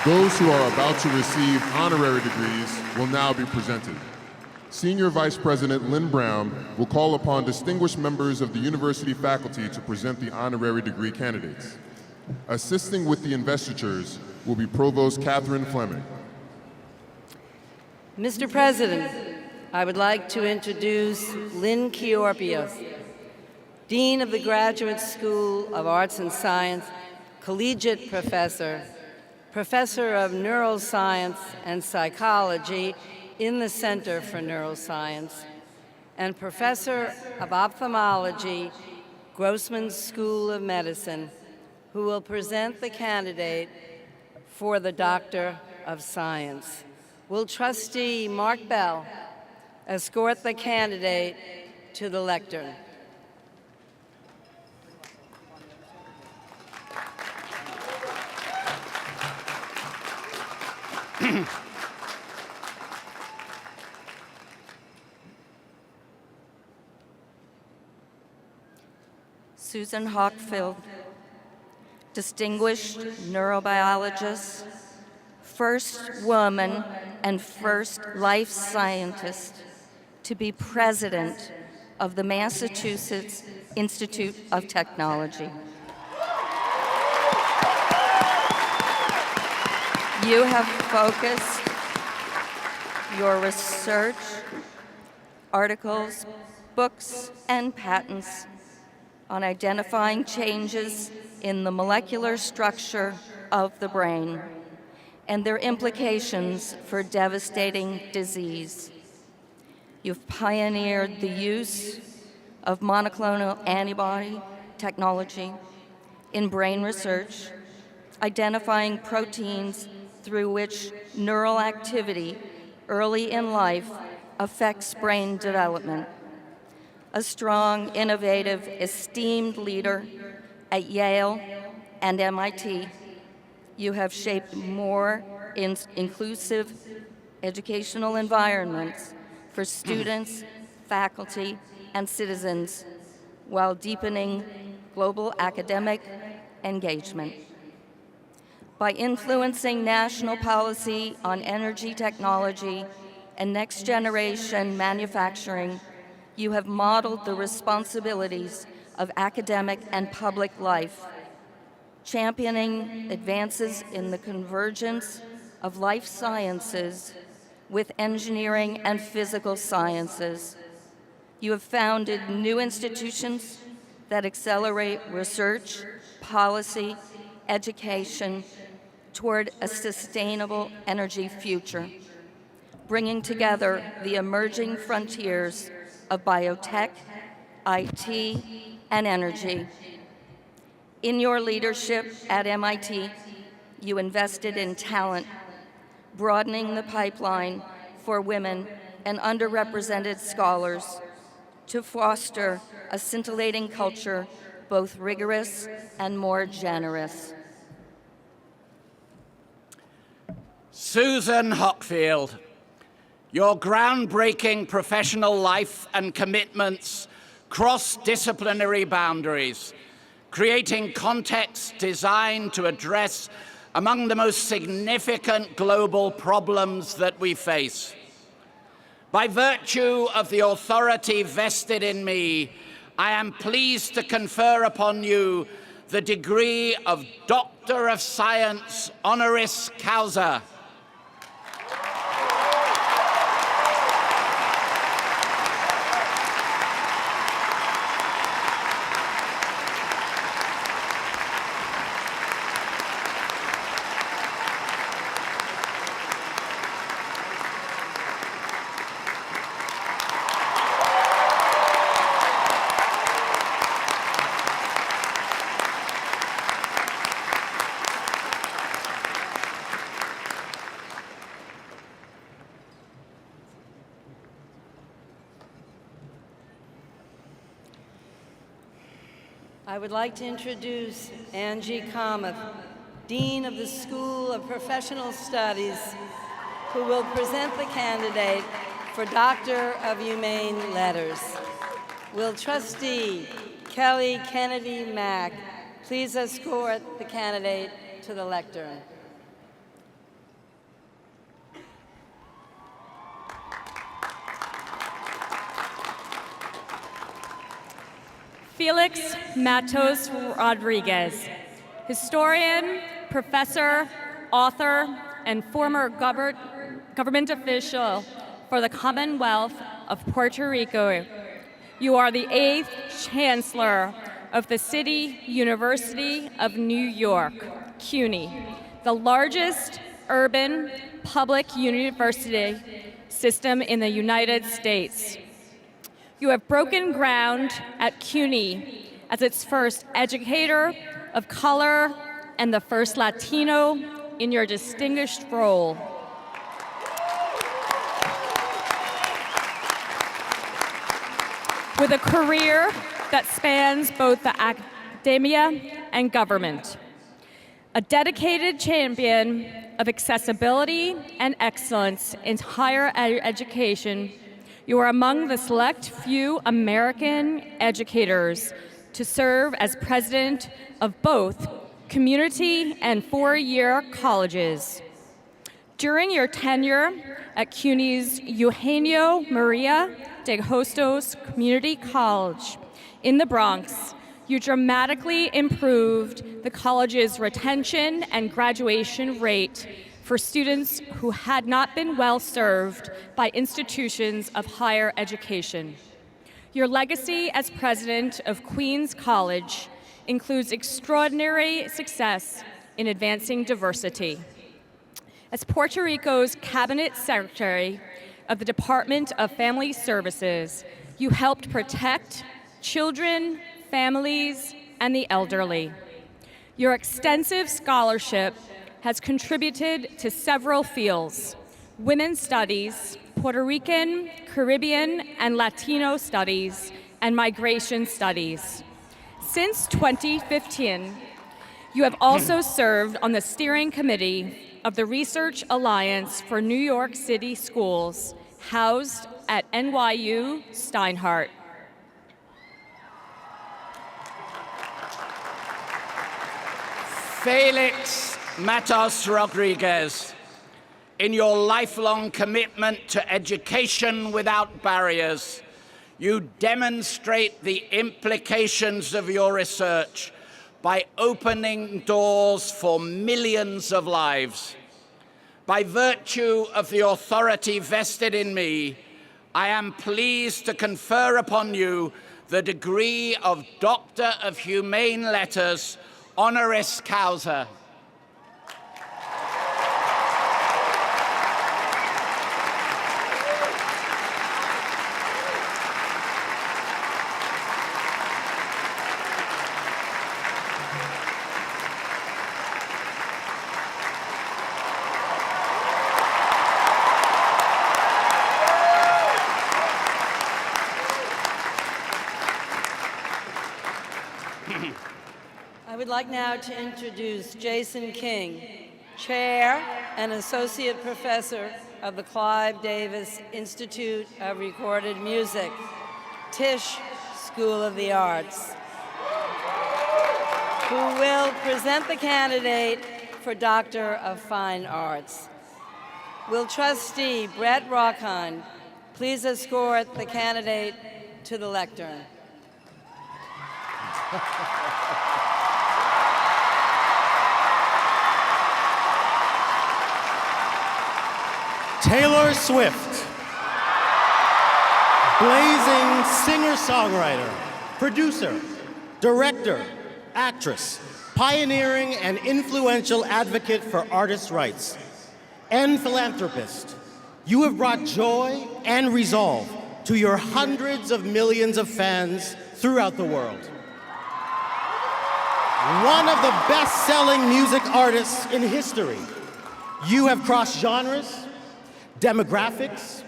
Those who are about to receive honorary degrees will now be presented. Senior Vice President Lynn Brown will call upon distinguished members of the university faculty to present the honorary degree candidates. Assisting with the investitures will be Provost Catherine Fleming. Mr. President, I would like to introduce Lynn Kiorpios, Dean of the Graduate School of Arts and Science, Collegiate Professor, Professor of Neuroscience and Psychology in the Center for Neuroscience, and Professor of Ophthalmology, Grossman School of Medicine, who will present the candidate for the Doctor of Science. Will Trustee Mark Bell escort the candidate to the lectern? Susan Hockfield, distinguished neurobiologist, first woman and first life scientist to be president of the Massachusetts Institute of Technology. You have focused your research, articles, books, and patents on identifying changes in the molecular structure of the brain and their implications for devastating disease. You've pioneered the use of monoclonal antibody technology in brain research, identifying proteins through which neural activity early in life affects brain development. A strong, innovative, esteemed leader at Yale and MIT, you have shaped more inclusive educational environments for students, faculty, and citizens while deepening global academic engagement. By influencing national policy on energy technology and next-generation manufacturing, you have modeled the responsibilities of academic and public life, championing advances in the convergence of life sciences with engineering and physical sciences. You have founded new institutions that accelerate research, policy, education toward a sustainable energy future, bringing together the emerging frontiers of biotech, IT, and energy. In your leadership at MIT, you invested in talent, broadening the pipeline for women and underrepresented scholars to foster a scintillating culture, both rigorous and more generous. Susan Hockfield, your groundbreaking professional life and commitments cross disciplinary boundaries, creating contexts designed to address among the most significant global problems that we face. By virtue of the authority vested in me, I am pleased to confer upon you the degree of Doctor of Science, honoris causa. I would like to introduce Angie Kamath, Dean of the School of Professional Studies, who will present the candidate for Doctor of Humane Letters. Will Trustee Kelly Kennedy Mack please escort the candidate to the lectern? Felix Matos Rodriguez, historian, professor, author, and former government official for the Commonwealth of Puerto Rico. You are the 8th Chancellor of the City University of New York, CUNY, the largest urban public university system in the United States. You have broken ground at CUNY as its first educator of color and the first Latino in your distinguished role. With a career that spans both the academia and government. A dedicated champion of accessibility and excellence in higher education, you are among the select few American educators to serve as president of both community and four-year colleges. During your tenure at CUNY's Eugenio Maria de Hostos Community College in the Bronx, you dramatically improved the college's retention and graduation rate for students who had not been well served by institutions of higher education. Your legacy as president of Queens College includes extraordinary success in advancing diversity. As Puerto Rico's Cabinet Secretary of the Department of Family Services, you helped protect children, families, and the elderly. Your extensive scholarship has contributed to several fields: women's studies, Puerto Rican, Caribbean, and Latino studies, and migration studies. Since 2015, you have also served on the steering committee of the Research Alliance for New York City Schools, housed at NYU Steinhardt. Felix Matos Rodriguez, in your lifelong commitment to education without barriers, you demonstrate the implications of your research by opening doors for millions of lives. By virtue of the authority vested in me, I am pleased to confer upon you the degree of Doctor of Humane Letters, honoris causa. I would like now to introduce Jason King, Chair and Associate Professor of the Clive Davis Institute of Recorded Music, Tisch School of the Arts, who will present the candidate for Doctor of Fine Arts. Will Trustee Brett Rockheim please escort the candidate to the lectern? Taylor Swift, blazing singer-songwriter, producer, director, actress, pioneering and influential advocate for artists' rights, and philanthropist, you have brought joy and resolve to your hundreds of millions of fans throughout the world. One of the best-selling music artists in history, you have crossed genres, demographics,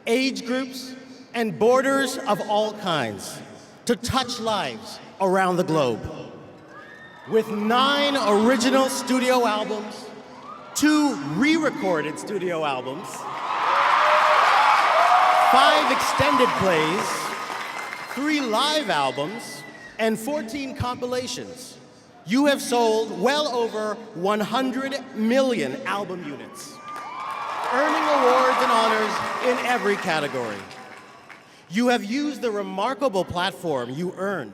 age groups, and borders of all kinds to touch lives around the globe. With 9 original studio albums, 2 re-recorded studio albums, 5 extended plays, 3 live albums, and 14 compilations, you have sold well over 100 million album units, earning awards and honors in every category. You have used the remarkable platform you earned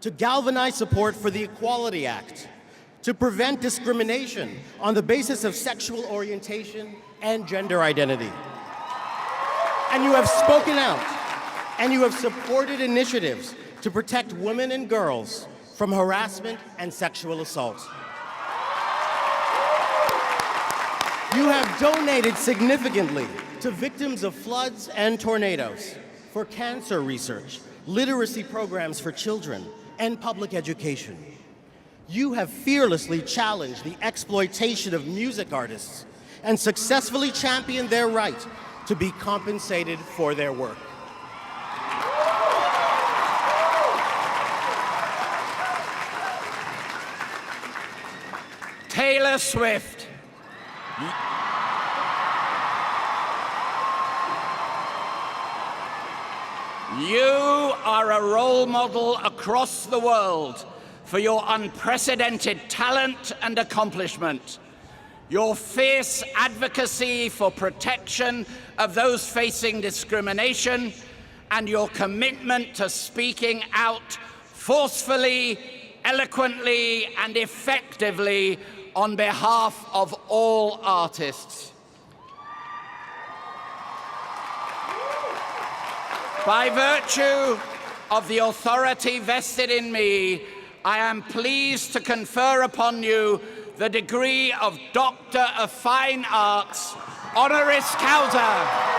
to galvanize support for the Equality Act, to prevent discrimination on the basis of sexual orientation and gender identity. And you have spoken out, and you have supported initiatives to protect women and girls from harassment and sexual assault. You have donated significantly to victims of floods and tornadoes, for cancer research, literacy programs for children, and public education. You have fearlessly challenged the exploitation of music artists and successfully championed their right to be compensated for their work. Taylor Swift. You are a role model across the world for your unprecedented talent and accomplishment, your fierce advocacy for protection of those facing discrimination, and your commitment to speaking out forcefully, eloquently, and effectively on behalf of all artists. By virtue of the authority vested in me, I am pleased to confer upon you the degree of Doctor of Fine Arts, honoris causa.